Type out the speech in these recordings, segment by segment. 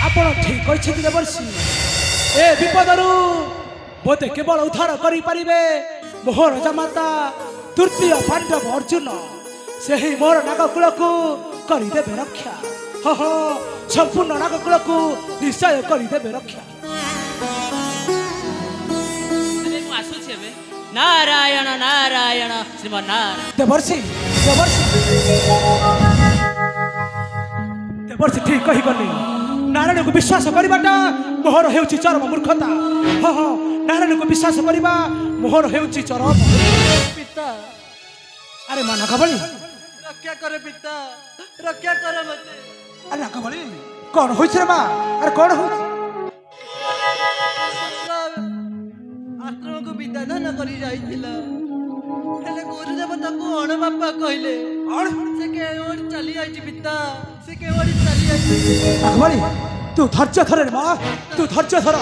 आपण ठीक अछि कि देवर्षि ए विपदरु बोते केवल उद्धार करि परिबे मोहर जमाता तृतीय पांडव अर्जुन सेही मोर नागकुल को करि देबे रक्षा हो हो संपूर्ण नागकुल को निश्चय करि देबे रक्षा नारायण नारायण श्रीमान नारायण देवर्षि देवर्षि देवर्षि ठीक कहि गली नारायण को विश्वास करवाटा मोहर हेउची चरम मूर्खता हाँ हाँ नारायण को विश्वास करवा मोहर हेउची चरम पिता अरे माना कबली रक्षा करे पिता रक्षा करे मते अरे कबली कौन होइछ रे मां अरे कौन होइछ आश्रम को विदान न करी जाइथिला हेले गुरुदेव ताको अण बापा कहले से के ओडी चली आइछि पिता से के ओडी चली आइछि कबली तू धैर्य धर रे मां तू धैर्य धर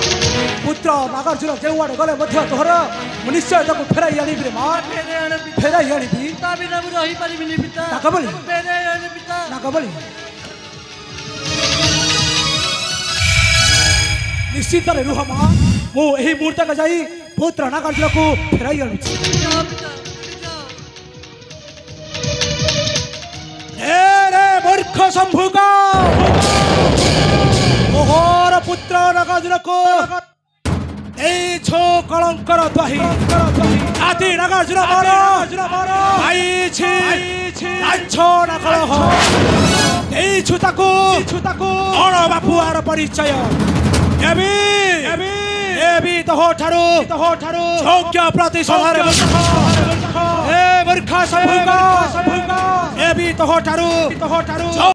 पुत्र नागार्जुन जेवाडे गले मध्य तोहर निश्चय ताको फेराई आनिबि रे मां फेराई आनिबि ता बिना मु रही परिबिनी पिता कबली फेराई आनि पिता ना कबली निश्चित रे रुह मां मु एही मुहूर्त का जाई पुत्र नागार्जुन को फेराई आनिछि रे मूर्ख शंभुका मोहर पुत्र नागार्जुन को ए छो कलंकर द्वाही आदि नागार्जुन मारो आई छी लांछो नाकलह ए छुताको अण बापुआर परिचय एबी तहो ठारू योग्य प्रतिशोधर ए मूर्ख शंभुका एबी तहो ठारू